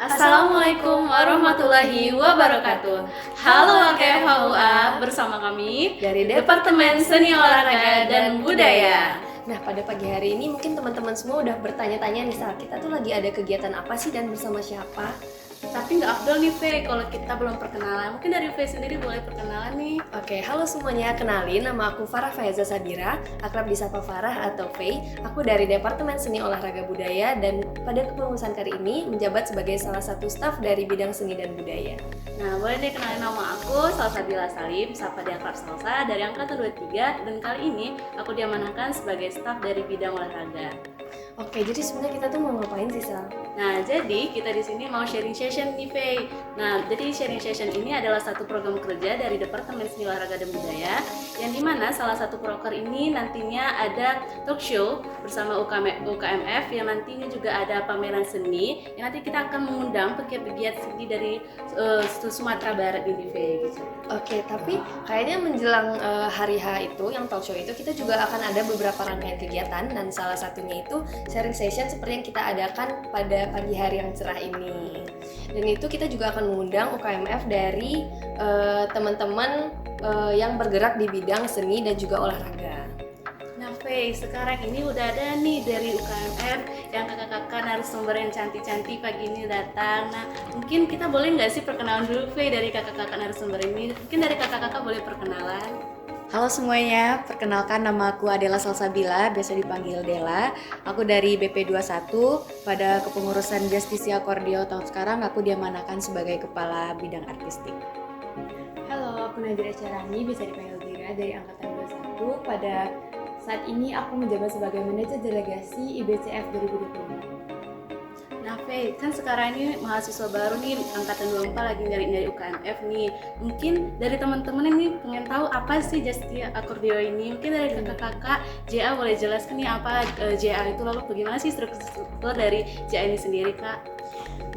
Assalamualaikum warahmatullahi wabarakatuh. Halo AKFHUA, bersama kami dari Departemen Seni Olahraga dan Budaya. Nah, pada pagi hari ini mungkin teman-teman semua udah bertanya-tanya nih, saat kita tuh lagi ada kegiatan apa sih dan bersama siapa? Tapi nggak afdol nih, Faye, kalau kita belum perkenalan. Mungkin dari Faye sendiri boleh perkenalan nih. Oke, halo semuanya, kenalin nama aku Farah Faiza Sabira, akrab disapa Farah atau Faye. Aku dari Departemen Seni Olahraga Budaya dan pada kepengurusan kali ini menjabat sebagai salah satu staf dari bidang seni dan budaya. Nah, boleh deh kenalin nama aku, Salsabila Salim, sapa di akrab Salsa, dari angkatan 23, dan kali ini aku diamanahkan sebagai staf dari bidang olahraga. Oke, jadi sebenarnya kita tuh mau ngapain sih, Sal? Nah, jadi kita di sini mau sharing session nih, Faye. Nah, jadi sharing session ini adalah satu program kerja dari Departemen Seni Olahraga dan Budaya, yang dimana salah satu proker ini nantinya ada talk show bersama UKMF, yang nantinya juga ada pameran seni, yang nanti kita akan mengundang pegiat-pegiat seni dari Sumatera Barat ini, Faye. Gitu. Oke, tapi kayaknya menjelang hari H itu, yang talk show itu, kita juga akan ada beberapa rangkaian kegiatan, dan salah satunya itu sharing session seperti yang kita adakan pada pagi hari yang cerah ini. Dan itu kita juga akan mengundang UKMF dari teman-teman yang bergerak di bidang seni dan juga olahraga. Nah, Faye, sekarang ini udah ada nih dari UKMF yang kakak-kakak narasumber yang cantik-cantik pagi ini datang. Nah, mungkin kita boleh nggak sih perkenalan dulu, Faye, dari kakak-kakak narasumber ini? Mungkin dari kakak-kakak boleh perkenalan. Halo semuanya, perkenalkan nama aku Adela Salsabila, biasa dipanggil Dela. Aku dari BP21, pada kepengurusan Justisia Kordio tahun sekarang aku diamanahkan sebagai Kepala Bidang Artistik. Halo, aku Nadira Carani, bisa dipanggil Dira, dari Angkatan 21. Pada saat ini aku menjabat sebagai Manajer Delegasi IBCF 2025. Nah, Faye, kan sekarang ini mahasiswa baru nih, angkatan 24 lagi nyari-nyari UKMF nih. Mungkin dari teman-teman ini pengen tahu apa sih Justia Akordio ini. Mungkin dari kakak-kakak JA boleh jelaskan nih apa JA itu, lalu bagaimana sih struktur dari JA ini sendiri, Kak?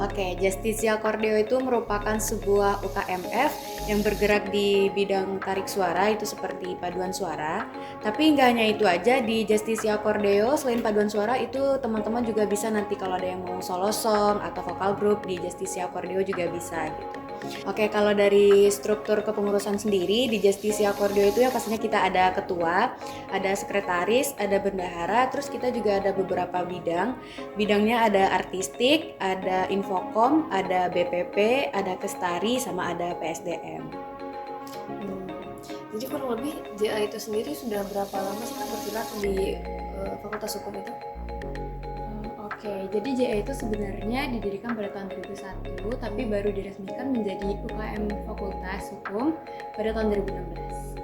Oke, Justisia Kordio itu merupakan sebuah UKMF yang bergerak di bidang tarik suara, itu seperti paduan suara. Tapi nggak hanya itu aja, di Justisia Kordio selain paduan suara itu teman-teman juga bisa nanti kalau ada yang mau solo song atau vokal group di Justisia Kordio juga bisa gitu. Oke, kalau dari struktur kepengurusan sendiri di Justisia Kordio itu ya pastinya kita ada ketua, ada sekretaris, ada bendahara, terus kita juga ada beberapa bidang. Bidangnya ada artistik, ada infokom, ada BPP, ada kestari, sama ada PSDM. Jadi kurang lebih JA itu sendiri sudah berapa lama sih bergerak di Fakultas Hukum itu? Oke, jadi JA itu sebenarnya didirikan pada tahun 2001, tapi baru diresmikan menjadi UKM Fakultas Hukum pada tahun 2016.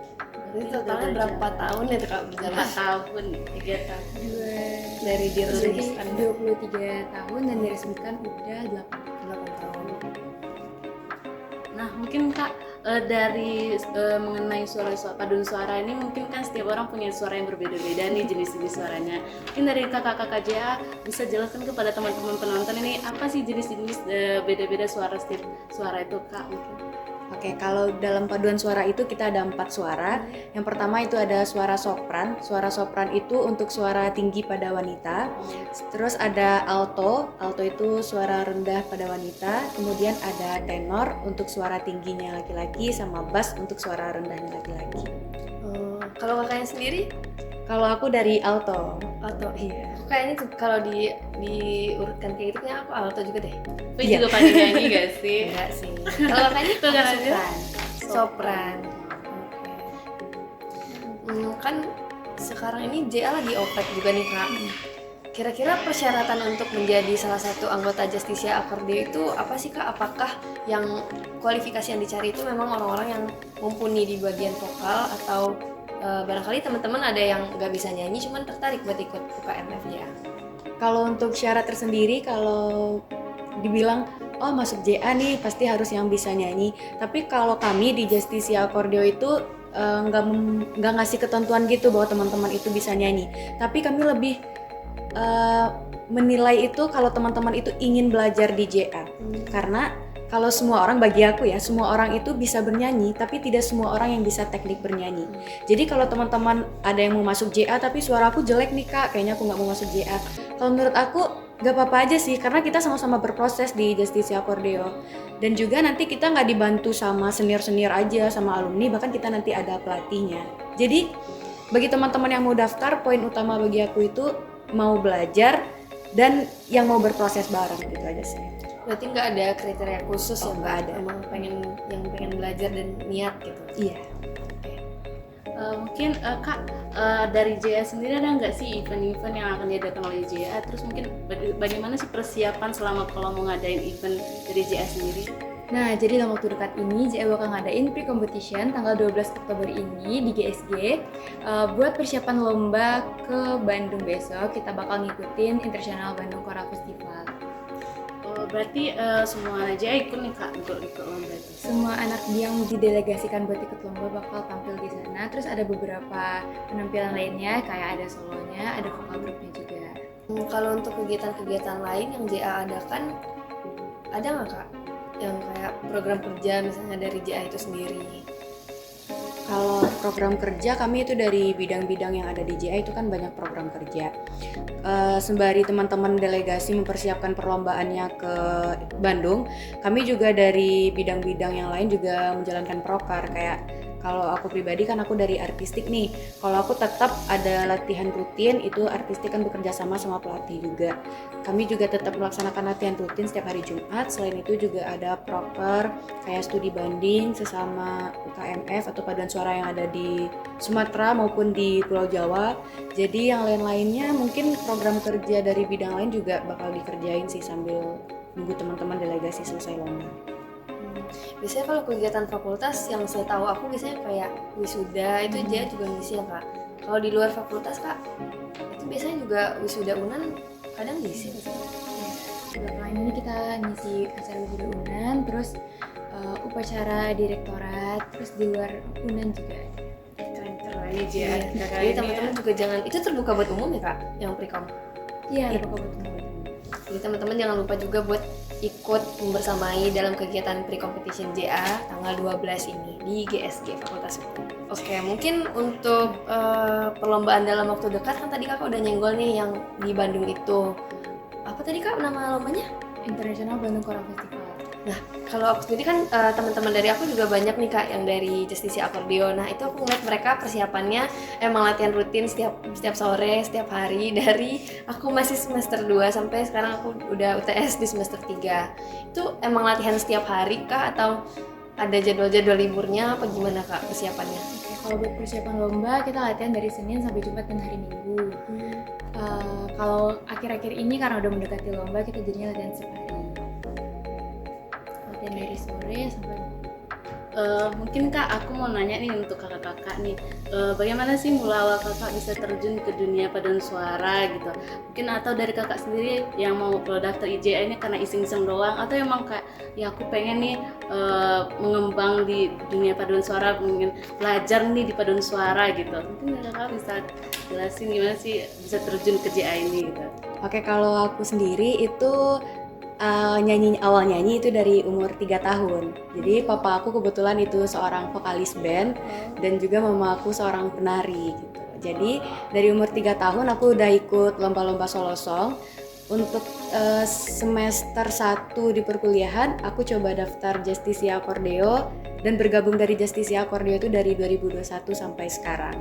Jadi totalnya berapa tahun ya Kak? 4 tahun, 3 tahun. Dari diresmikan 23 tahun dan diresmikan udah 8 tahun. Nah, mungkin Kak, dari mengenai paduan suara ini, mungkin kan setiap orang punya suara yang berbeda-beda nih, jenis-jenis suaranya. Mungkin dari kakak-kakak JA bisa jelaskan kepada teman-teman penonton ini apa sih jenis-jenis beda-beda setiap suara itu, Kak, mungkin. Oke, kalau dalam paduan suara itu kita ada 4 suara. Yang pertama itu ada suara sopran. Suara sopran itu untuk suara tinggi pada wanita. Terus ada alto. Alto itu suara rendah pada wanita. Kemudian ada tenor untuk suara tingginya laki-laki, sama bass untuk suara rendahnya laki-laki. Kalau kakaknya sendiri? Kalau aku dari alto. Alto, iya. Kayaknya tuh kalau diurutkan kayak gitu kayaknya aku alto juga deh. Tapi juga pandai nyanyi gak sih? Enggak sih. Kalau kakaknya Kakaknya? sopran. Oke. Kan sekarang ini JA lagi oprek juga nih Kak. Kira-kira persyaratan untuk menjadi salah satu anggota Justisia Akordio itu apa sih Kak? Apakah yang kualifikasi yang dicari itu memang orang-orang yang mumpuni di bagian vokal, atau barangkali teman-teman ada yang nggak bisa nyanyi cuman tertarik buat ikut UKMF ya? Kalau untuk syarat tersendiri, kalau dibilang oh masuk JA nih pasti harus yang bisa nyanyi. Tapi kalau kami di Justisia Kordio itu nggak ngasih ketentuan gitu bahwa teman-teman itu bisa nyanyi. Tapi kami lebih menilai itu kalau teman-teman itu ingin belajar di JA. Karena kalau semua orang, bagi aku ya, semua orang itu bisa bernyanyi, tapi tidak semua orang yang bisa teknik bernyanyi. Jadi kalau teman-teman ada yang mau masuk JA tapi suara aku jelek nih Kak, kayaknya aku nggak mau masuk JA. Kalau menurut aku Gak apa-apa aja sih, karena kita sama-sama berproses di Justicia Acordeo. Dan juga nanti kita nggak dibantu sama senior-senior aja, sama alumni, bahkan kita nanti ada pelatihnya. Jadi bagi teman-teman yang mau daftar, poin utama bagi aku itu mau belajar dan yang mau berproses bareng, gitu aja sih. Berarti nggak ada kriteria khusus Oh, ya, nggak Kak? ada. Emang pengen belajar dan niat gitu. Iya. Mungkin Kak, dari JA sendiri ada nggak sih event-event yang akan diadakan oleh JA? Terus mungkin bagaimana sih persiapan selama kalau mau ngadain event dari JA sendiri? Nah, jadi dalam waktu dekat ini JA bakal ngadain pre-competition tanggal 12 Oktober ini di GSG. Buat persiapan lomba ke Bandung besok, kita bakal ngikutin International Bandung Choral Festival. Berarti semua aja ikut nih Kak untuk ikut lomba itu? Semua anak yang didelegasikan buat ikut lomba bakal tampil di sana. Terus ada beberapa penampilan lainnya, kayak ada solonya, ada vokal grupnya juga. Kalau untuk kegiatan-kegiatan lain yang JA adakan, ada nggak Kak? Yang kayak program kerja misalnya dari JA itu sendiri? Kalau program kerja kami itu dari bidang-bidang yang ada di JA itu kan banyak program kerja. Sembari teman-teman delegasi mempersiapkan perlombaannya ke Bandung, kami juga dari bidang-bidang yang lain juga menjalankan prokar. Kayak kalau aku pribadi kan aku dari artistik nih. Kalau aku tetap ada latihan rutin, itu artistik kan bekerja sama pelatih juga. Kami juga tetap melaksanakan latihan rutin setiap hari Jumat. Selain itu juga ada proker kayak studi banding sesama UKMF atau paduan suara yang ada di Sumatera maupun di Pulau Jawa. Jadi yang lain-lainnya mungkin program kerja dari bidang lain juga bakal dikerjain sih sambil nunggu teman-teman delegasi selesai lomba. Biasanya kalau kegiatan fakultas yang saya tahu aku biasanya kayak wisuda itu JA juga ngisi ya Kak. Kalau di luar fakultas Kak, itu biasanya juga wisuda UNAN kadang ngisi nggak sih? Belakangan ini kita ngisi acara wisuda UNAN, terus upacara direktorat, terus di luar UNAN juga ada. Keren-keren nih JA. Jadi teman-teman juga jangan, itu terbuka buat umum ya Kak, yang pre-com. Iya, ada beberapa. Jadi teman-teman jangan lupa juga buat ikut membersamai dalam kegiatan pre-competition JA tanggal 12 ini di GSG Fakultas Hukum. Oke, mungkin untuk perlombaan dalam waktu dekat kan tadi Kakak udah nyenggol nih yang di Bandung itu. Apa tadi Kak nama lombanya? International Bandung Choral Festival. Nah, kalau aku sendiri kan teman-teman dari aku juga banyak nih Kak yang dari Justicia Acordeo. Nah, itu aku ngeliat mereka persiapannya emang latihan rutin setiap sore, setiap hari dari aku masih semester 2 sampai sekarang aku udah UTS di semester 3. Itu emang latihan setiap hari Kak atau ada jadwal-jadwal liburnya apa gimana Kak persiapannya? Oke, kalau buat persiapan lomba kita latihan dari Senin sampai Jumat dan hari Minggu. Kalau akhir-akhir ini karena udah mendekati lomba kita jadinya latihan setiap hari. Latihan dari sore sampai mungkin Kak, aku mau nanya nih untuk kakak-kakak nih, bagaimana sih mula awal kakak bisa terjun ke dunia paduan suara gitu? Mungkin atau dari kakak sendiri yang mau daftar IJA ini karena iseng-iseng doang, atau emang kayak ya aku pengen nih mengembang di dunia paduan suara, mungkin belajar nih di paduan suara gitu. Mungkin kakak bisa jelasin gimana sih bisa terjun ke JA ini gitu? Oke, kalau aku sendiri itu awal nyanyi itu dari umur 3 tahun. Jadi papa aku kebetulan itu seorang vokalis band dan juga mama aku seorang penari gitu. Jadi dari umur 3 tahun aku udah ikut lomba-lomba solo song. Untuk semester 1 di perkuliahan aku coba daftar Justicia Acordeo dan bergabung dari Justicia Acordeo itu dari 2021 sampai sekarang.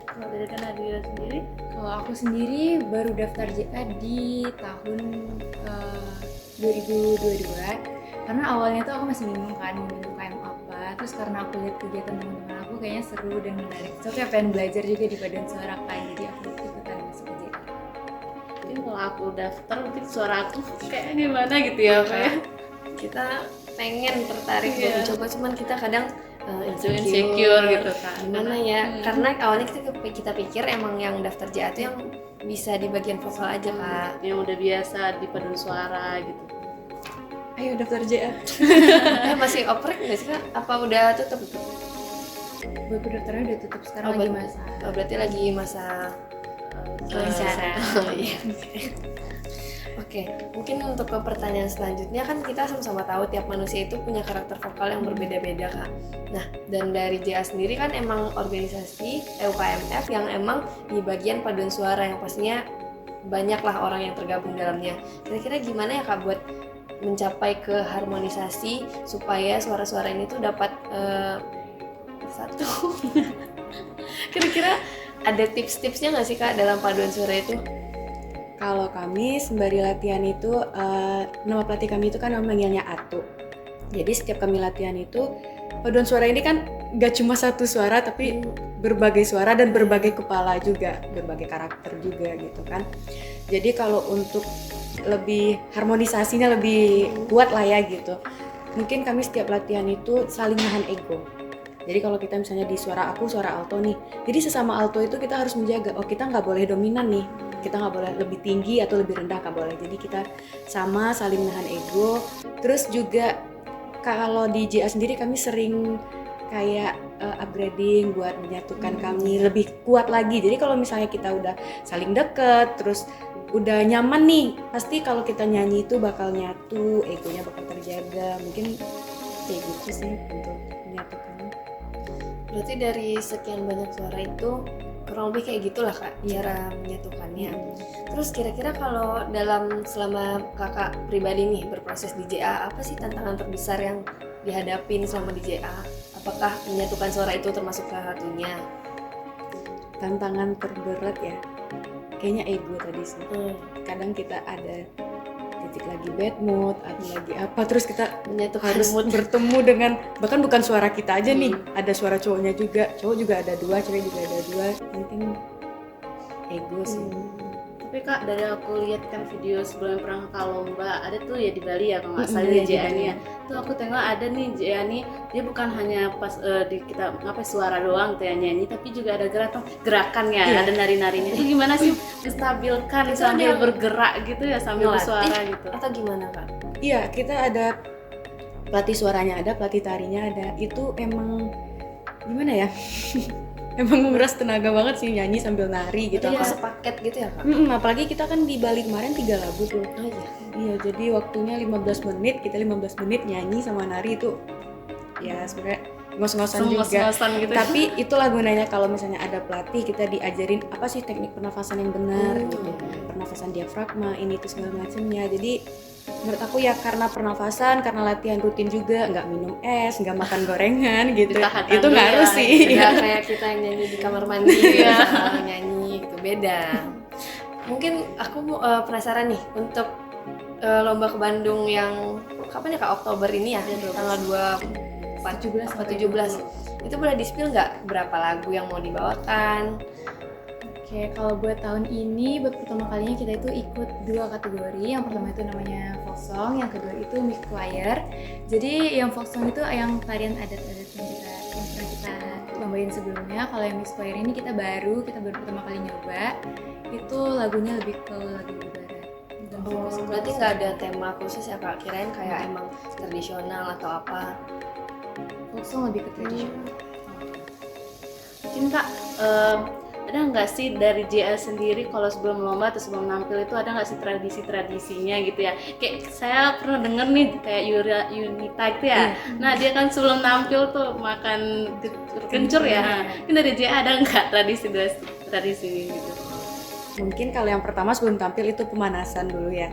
Kalau dari Kak Nadira sendiri? Kalau aku sendiri baru daftar JA di tahun 2022 karena awalnya tuh aku masih bingung kan mau UKM apa, terus karena aku lihat kegiatan teman-teman aku kayaknya seru dan menarik, so kayak pengen belajar juga di paduan suara kan, jadi aku ikutan masuk ke JA. Mungkin kalau aku daftar mungkin suara aku kayak gimana gitu ya kayak Kita pengen tertarik Iya. buat mencoba, cuman kita kadang insecure gitu kan. Gimana ya? Karena awalnya kita pikir emang yang daftar JA itu yang bisa di bagian vokal aja Kak. yang udah biasa di paduan suara gitu. Ayo daftar JA. Masih oprek nggak sih Kak? Apa udah tutup? Buat pendaftarannya udah tutup sekarang Oh, lagi buat- masa Berarti lagi masa wawancara. Oh, iya. Oke, mungkin untuk ke pertanyaan selanjutnya kan kita sama-sama tahu tiap manusia itu punya karakter vokal yang berbeda-beda Kak. Nah, dan dari JA sendiri kan emang organisasi UKMF yang emang di bagian paduan suara yang pastinya banyaklah orang yang tergabung dalamnya. Kira-kira gimana ya Kak buat mencapai keharmonisasi supaya suara-suara ini tuh dapat satu? Kira-kira ada tips-tipsnya nggak sih Kak dalam paduan suara itu? Kalau kami sembari latihan itu, nama pelatih kami itu kan manggilnya Atu. Jadi setiap kami latihan itu, paduan suara ini kan gak cuma satu suara, tapi berbagai suara dan berbagai kepala juga, berbagai karakter juga gitu kan. Jadi kalau untuk lebih harmonisasinya lebih kuat lah ya gitu, mungkin kami setiap latihan itu saling nahan ego. Jadi kalau kita misalnya di suara aku, suara alto nih, jadi sesama alto itu kita harus menjaga, oh kita nggak boleh dominan nih, kita nggak boleh lebih tinggi atau lebih rendah, nggak boleh. Jadi kita sama saling menahan ego. Terus juga kalau di JA sendiri kami sering kayak upgrading buat menyatukan kami lebih kuat lagi. Jadi kalau misalnya kita udah saling deket, terus udah nyaman nih, pasti kalau kita nyanyi itu bakal nyatu, egonya bakal terjaga. Mungkin kayak gitu sih untuk menyatukan. Berarti dari sekian banyak suara itu kurang lebih kayak gitulah Kak cara menyatukannya. Terus kira-kira kalau dalam selama Kakak pribadi nih berproses di JA, apa sih tantangan terbesar yang dihadapin selama di JA? Apakah menyatukan suara itu termasuk salah satunya? Tantangan terberat ya, kayaknya ego tadi sih. Kadang kita ada titik lagi bad mood atau lagi apa, terus kita Menyatukan harus mood. bertemu dengan, bahkan bukan suara kita aja nih, ada suara cowoknya juga, cowok juga ada dua, cewek juga ada dua, mungkin ego sih. Tapi Kak, dari aku lihat kan video sebelum pernah ke lomba, ada tuh ya di Bali ya kalau nggak salah Iya, di di JA Bali. nih ya. Tuh aku tengok ada nih JA nih, dia bukan hanya pas di kita ngapain suara doang tuh ya nyanyi, tapi juga ada gerakannya, Iya. ada nari-narinya. Itu gimana sih menstabilkan Itu sambil ada bergerak gitu ya, sambil Ngelatih bersuara gitu. atau gimana Kak? Iya, kita ada pelatih suaranya ada, pelatih tarinya ada. Itu emang gimana ya? Emang menguras tenaga banget sih nyanyi sambil nari gitu. Itu Apa- sepaket gitu ya Kak? apalagi kita kan di Bali kemarin 3 lagu tuh. Oh iya. Iya, jadi waktunya 15 menit, kita 15 menit nyanyi sama nari itu ya sebenarnya ngos-ngosan juga. Ngos-ngosan gitu. Tapi itulah gunanya kalau misalnya ada pelatih, kita diajarin apa sih teknik pernafasan yang benar gitu. Pernafasan diafragma, ini itu segala macamnya. Jadi menurut aku ya karena pernafasan, karena latihan rutin juga, nggak minum es, nggak makan gorengan gitu. Ditahan Itu dulu ngaruh ya. sih. Beda kayak kita yang nyanyi di kamar mandi ya, nyanyi gitu beda. Mungkin aku penasaran nih untuk lomba ke Bandung yang kapan ya Kak? Oktober ini ya, tanggal 17 sampai 17. Itu boleh di-spill nggak berapa lagu yang mau dibawakan? Oke, kalau buat tahun ini, buat pertama kalinya kita itu ikut 2 kategori. Yang pertama itu namanya folk song, yang kedua itu mixed choir. Jadi yang folk song itu yang tarian adat-adat yang pernah kita lombain sebelumnya. Kalau yang mixed choir ini kita baru pertama kali nyoba. Itu lagunya lebih ke lagu barat. Dan fokus ke Berarti folk nggak song. ada tema khusus ya Kak? Kirain kayak emang tradisional atau apa? Folk song lebih ke tradisional. Mungkin Kak, ada nggak sih dari JA sendiri kalau sebelum lomba atau sebelum nampil itu ada nggak sih tradisi-tradisinya gitu ya? Kayak saya pernah denger nih kayak Yunita itu ya. Nah dia kan sebelum nampil tuh makan kencur ya. Mungkin dari JA ada nggak tradisi gitu? Mungkin kalau yang pertama sebelum tampil itu pemanasan dulu ya.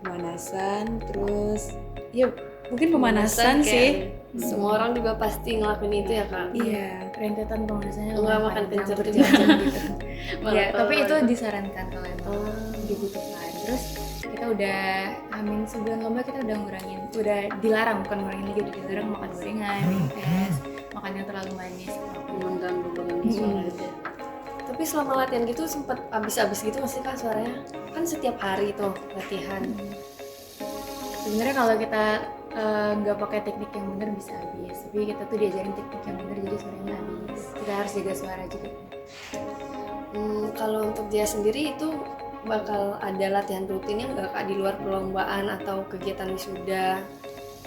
Pemanasan, terus ya mungkin pemanasan sih. Semua orang juga pasti ngelakuin itu ya Kak? Iya. Rentetan pemanasannya Nggak lumayan makan panjang, kencur berjam-jam gitu. Malah Ya, kalau tapi itu lagi- disarankan kalau emang dibutuhkan. Terus kita udah amin sebulan lomba kita udah ngurangin, udah dilarang, bukan ngurangin lagi, udah dilarang makan gorengan, es, makan yang terlalu manis. mengganggu suara gitu ya. Tapi selama latihan gitu sempet abis-abis gitu masih Kak suaranya? Kan setiap hari tuh latihan. Sebenarnya kalau kita nggak pakai teknik yang benar bisa habis, tapi kita tuh diajarin teknik yang benar jadi suaranya habis. Kita harus jaga suara juga. Kalau untuk dia sendiri itu bakal ada latihan rutinnya nggak Kak di luar perlombaan atau kegiatan wisuda?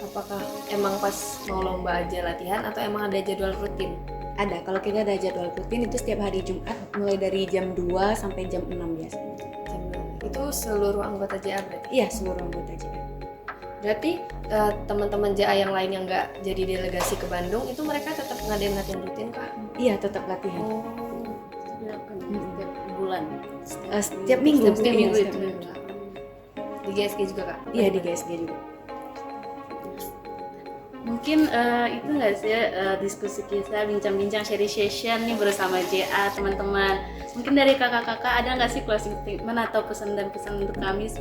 Apakah emang pas mau lomba aja latihan atau emang ada jadwal rutin? Ada, kalau kita ada jadwal rutin itu setiap hari Jumat mulai dari jam 2 sampai jam 6 biasanya. Itu seluruh anggota JA berarti? Iya, seluruh anggota JA. Berarti teman-teman JA yang lain yang nggak jadi delegasi ke Bandung itu mereka tetap ngadain latihan rutin Kak? Iya, tetap latihan. Dilakukan setiap bulan bulan. Setiap minggu. Setiap minggu Setiap itu. minggu. Di GSG juga Kak? Iya di GSG juga. Mungkin itu nggak sih diskusi kita, bincang-bincang sharing session nih bersama JA teman-teman. Mungkin dari kakak-kakak ada nggak sih closing statement atau pesan dan pesan untuk kami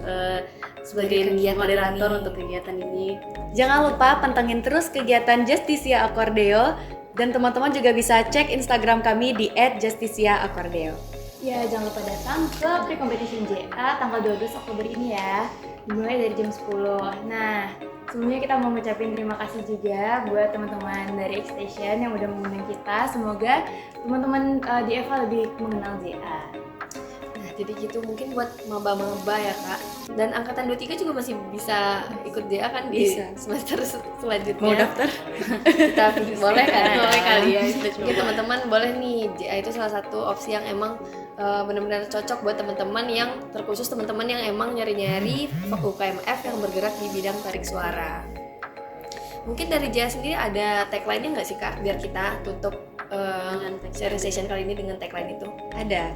sebagai moderator untuk kegiatan ini? Jangan lupa pantengin terus kegiatan Justicia Acordeo dan teman-teman juga bisa cek Instagram kami di @justiciaacordeo. Ya, jangan lupa datang ke pre-competition JA tanggal 12 Oktober ini ya. Dimulai dari jam 10. Nah, sebelumnya kita mau ngucapin terima kasih juga buat teman-teman dari X-Station yang udah mengundang kita. Semoga teman-teman di EVA lebih mengenal JA. Nah, jadi gitu mungkin buat maba-maba ya Kak. Dan angkatan 23 juga masih bisa ikut JA kan di Bisa. semester selanjutnya. Mau daftar? Kita boleh kan? Boleh kali ya, kita coba. Mungkin teman-teman boleh nih, JA itu salah satu opsi yang emang benar-benar cocok buat teman-teman yang terkhusus teman-teman yang emang nyari-nyari UKMF yang bergerak di bidang tarik suara. Mungkin dari JA sendiri ada tagline-nya nggak sih Kak? Biar kita tutup sharing session kali ini dengan tagline itu. Ada.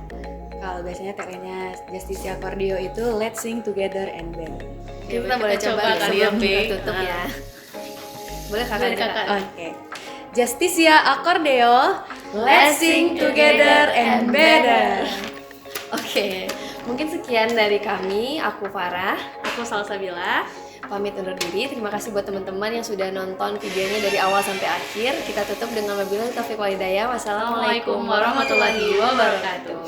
Kalau biasanya tagline-nya Justicia Acordeo itu Let's Sing Together and Band. Kita boleh coba kali ya, sebelum Pi. kita tutup ya. Boleh Kakak? Boleh, aja, Kak? Kakak. Oke. Justicia Acordeo, let's sing together and better. Oke, mungkin sekian dari kami. Aku Farah, Aku Salsabila. pamit undur diri. Terima kasih buat teman-teman yang sudah nonton videonya dari awal sampai akhir. Kita tutup dengan wabillahi taufiq wal hidayah. Wassalamualaikum warahmatullahi wabarakatuh.